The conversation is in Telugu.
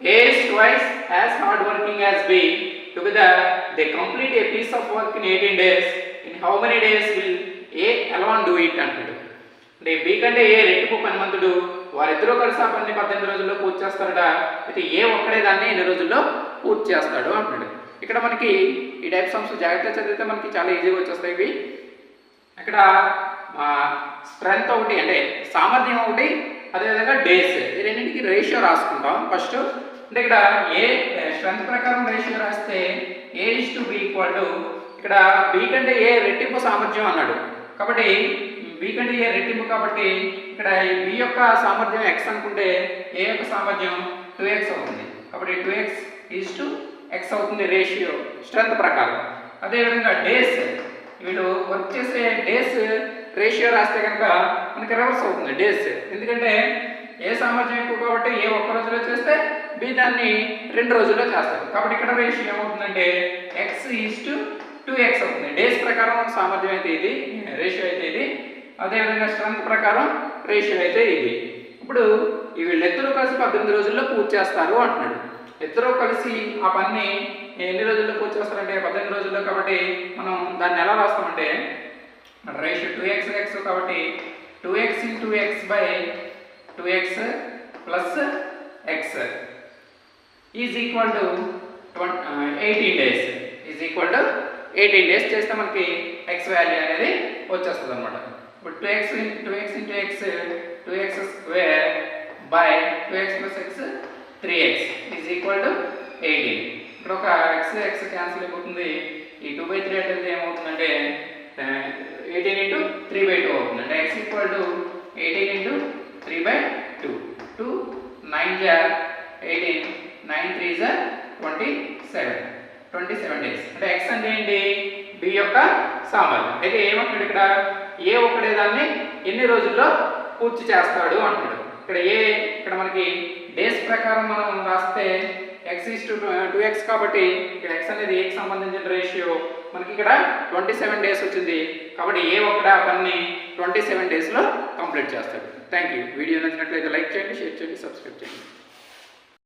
A is twice as hardworking as B. Together, they complete a piece of work in 18 days. In how many days will A alone do it? అంటాడు. అంటే B కంటే A రెట్టింపు పనిమంతుడు, వారిద్దరూ కలిసి ఆ పని 18 రోజుల్లో పూర్తి చేస్తారట. అయితే A ఒక్కడే దాన్ని ఎన్ని రోజుల్లో పూర్తి చేస్తాడు అంటున్నాడు. ఇక్కడ మనకి ఈ టైప్ సమ్స్ జాగ్రత్తగా చదివితే మనకి చాలా ఈజీగా వచ్చేస్తాయి ఇవి. ఇక్కడ స్ట్రెంత్ ఒకటి అంటే సామర్థ్యం ఒకటి, అదేవిధంగా డేస్, ఈ రెండింటికి రేషియో రాసుకుంటాం ఫస్ట్. అంటే ఇక్కడ ఏ స్ట్రెంత్ ప్రకారం రేషియో రాస్తే A:B ఈక్వల్ టు ఇక్కడ B కంటే ఏ రెట్టింపు సామర్థ్యం అన్నాడు కాబట్టి B కంటే ఏ రెట్టింపు కాబట్టి ఇక్కడ B యొక్క సామర్థ్యం x అనుకుంటే A యొక్క సామర్థ్యం 2x అవుతుంది. కాబట్టి 2x:x అవుతుంది రేషియో స్ట్రెంత్ ప్రకారం. అదేవిధంగా డేస్, వీళ్ళు వర్క్ చేసే డేస్ రేషియో రాస్తే కనుక మనకి రివర్స్ అవుతుంది డేస్. ఎందుకంటే ఏ సామర్థ్యం ఎక్కువ కాబట్టి ఏ ఒక్క రోజులో చేస్తే B దాన్ని 2 రోజుల్లో చేస్తారు. కాబట్టి ఇక్కడ రేషియో ఏమవుతుందంటే x:2x అవుతుంది. డేస్ ప్రకారం సామర్థ్యం అయితే ఇది, రేషియో అయితే ఇది. అదేవిధంగా స్ట్రెంత్ ప్రకారం రేషియో అయితే ఇది. ఇప్పుడు వీళ్ళిద్దరూ కలిసి 18 రోజుల్లో పూర్తి చేస్తారు అంటున్నాడు. ఇద్దరూ కలిసి ఆ పని ఎన్ని రోజుల్లో పూర్తి చేస్తారంటే 18 రోజుల్లో. కాబట్టి మనం దాన్ని ఎలా రాస్తామంటే రేషియో 2x కాబట్టి 2x/2x plus x is equal to 18 days. Is equal to 18 days చేస్తే మనకి x వాల్యూ అనేది వచ్చేస్తుంది అనమాట. ఇప్పుడు 2x × x 2x² by 2x + x 3x is equal to 18. ఇక్కడ ఒక x క్యాన్సిల్ అయిపోతుంది. ఈ 2/3 అంటే ఏమవుతుందంటే 18 × 3/2 అవుతుంది. అంటే x ఈక్వల్ టు 18 × 3/2. 2 9 18 9 3 27 days. అంటే x అంటే ఏంటి? B యొక్క సామర్థ్యం. అయితే ఏమంటాడు ఇక్కడ ఏ ఒక్కడే దాన్ని ఎన్ని రోజుల్లో పూర్తి చేస్తాడు అంటాడు. ఇక్కడ మనకి డేస్ ప్రకారం మనం రాస్తే x:2x కాబట్టి ఇక్కడ x అనేది a కి సంబంధించిన రేషియో మనకి ఇక్కడ 27 days వచ్చింది. కాబట్టి ఏ ఒక్కడే ఆ పని 27 daysలో కంప్లీట్ చేస్తాడు. Thank you. వీడియో నచ్చినట్లయితే లైక్ చేయండి, షేర్ చేయండి, సబ్స్క్రైబ్ చేయండి.